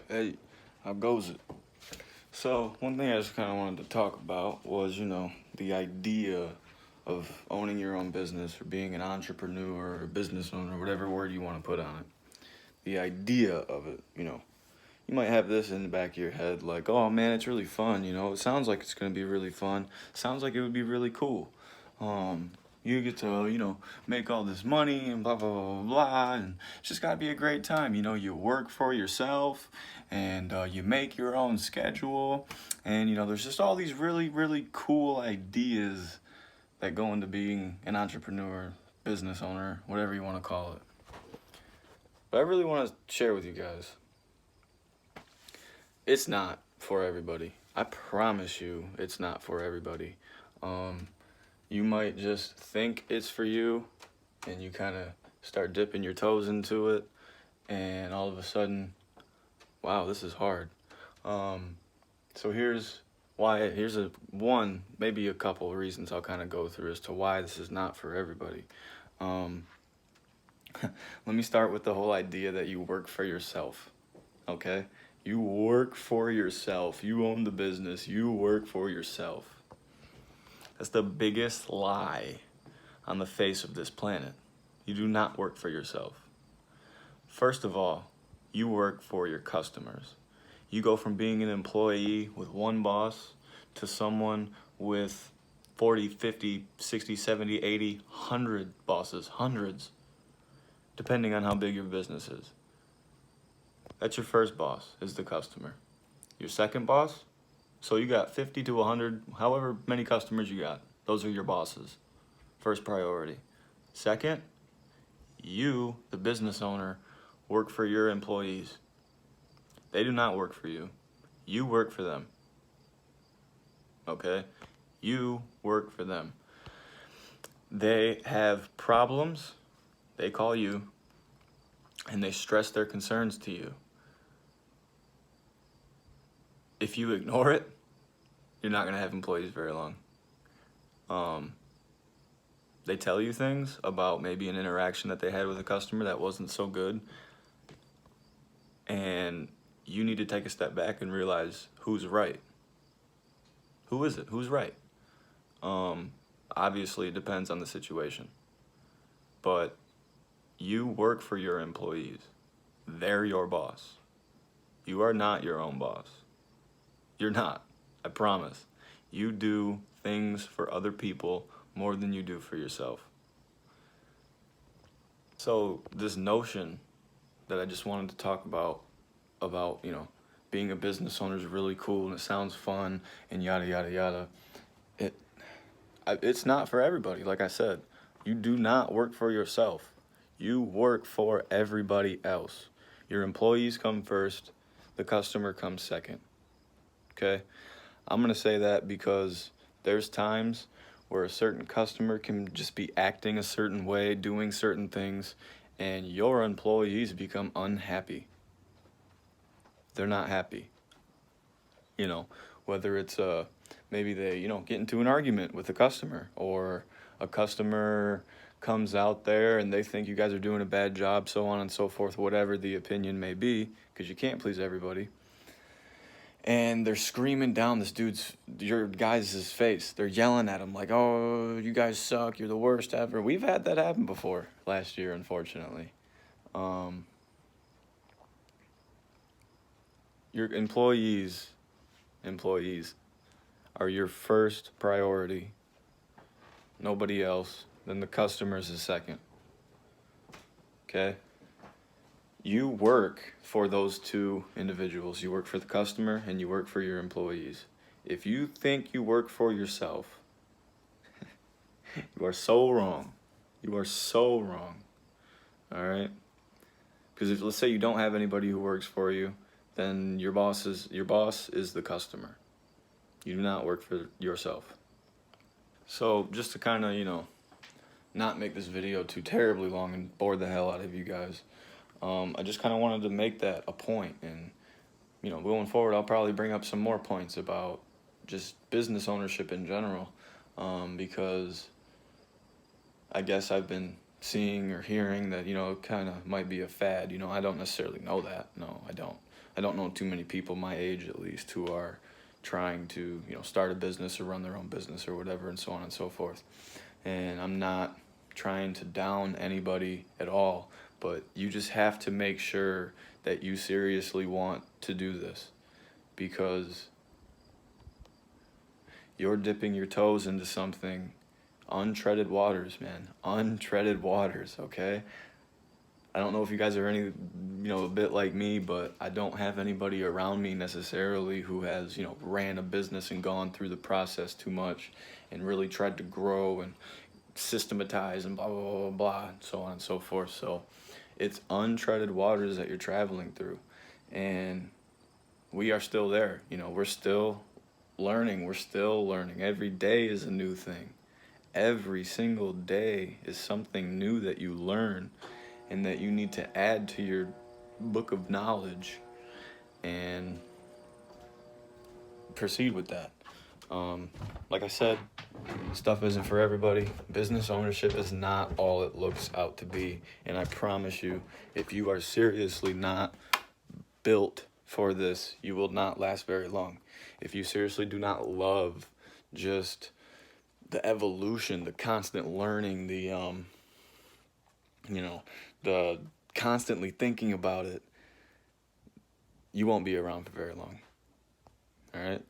Hey, how goes it? So, one thing I just kind of wanted to talk about was, the idea of owning your own business or being an entrepreneur or business owner, whatever word you want to put on it. The idea of it. You might have this in the back of your head like, oh man, it's really fun, it sounds like it's going to be really fun. Sounds like it would be really cool. Um, you get to, make all this money and blah, blah, blah, blah, blah, and it's just got to be a great time. You work for yourself and you make your own schedule. And, there's just all these really, really cool ideas that go into being an entrepreneur, business owner, whatever you want to call it. But I really want to share with you guys. It's not for everybody. I promise you, it's not for everybody. You might just think it's for you, and you kind of start dipping your toes into it, and all of a sudden, wow, this is hard. So here's why. Here's maybe a couple of reasons I'll kind of go through as to why this is not for everybody. Let me start with the whole idea that you work for yourself. Okay? You work for yourself. You own the business. You work for yourself. That's the biggest lie on the face of this planet. You do not work for yourself. First of all, you work for your customers. You go from being an employee with one boss to someone with 40, 50, 60, 70, 80, 100 bosses, hundreds, depending on how big your business is. That's your first boss, is the customer. Your second boss, so you got 50 to 100, however many customers you got. Those are your bosses. First priority. Second, you, the business owner, work for your employees. They do not work for you. You work for them. Okay? You work for them. They have problems, they call you, and they stress their concerns to you. If you ignore it, you're not going to have employees very long. They tell you things about maybe an interaction that they had with a customer that wasn't so good, and you need to take a step back and realize who's right. Who is it? Who's right? Obviously, it depends on the situation, but you work for your employees. They're your boss. You are not your own boss. You're not. I promise. You do things for other people more than you do for yourself. So this notion that I just wanted to talk about, being a business owner is really cool and it sounds fun and yada, yada, yada. It's not for everybody. Like I said, you do not work for yourself. You work for everybody else. Your employees come first. The customer comes second. Okay? I'm going to say that because there's times where a certain customer can just be acting a certain way, doing certain things, and your employees become unhappy. They're not happy. Whether it's maybe they, get into an argument with a customer, or a customer comes out there and they think you guys are doing a bad job, so on and so forth, whatever the opinion may be, because you can't please everybody. And they're screaming down your guys' face. They're yelling at him like, oh, you guys suck. You're the worst ever. We've had that happen before last year, unfortunately. Your employees are your first priority. Nobody else. Then the customers is second. Okay? You work for those two individuals. You work for the customer and you work for your employees. If you think you work for yourself, you are so wrong. You are so wrong. All right? Because if, let's say, you don't have anybody who works for you, then your boss is the customer. You do not work for yourself. So just to kind of, not make this video too terribly long and bore the hell out of you guys, I just kind of wanted to make that a point. And, going forward, I'll probably bring up some more points about just business ownership in general, because I guess I've been seeing or hearing that, it kind of might be a fad. I don't necessarily know that. No, I don't. I don't know too many people my age, at least, who are trying to, start a business or run their own business or whatever, and so on and so forth. And I'm not trying to down anybody at all, but you just have to make sure that you seriously want to do this, because you're dipping your toes into something, untreaded waters, man. Untreaded waters, okay? I don't know if you guys are any, a bit like me, but I don't have anybody around me necessarily who has, ran a business and gone through the process too much and really tried to grow and systematize and blah, blah, blah, blah, blah, and so on and so forth. So it's untreaded waters that you're traveling through. And we are still there. We're still learning. We're still learning. Every day is a new thing. Every single day is something new that you learn and that you need to add to your book of knowledge and proceed with that. Like I said, stuff isn't for everybody. Business ownership is not all it looks out to be. And I promise you, if you are seriously not built for this, you will not last very long. If you seriously do not love just the evolution, the constant learning, the constantly thinking about it, you won't be around for very long. All right?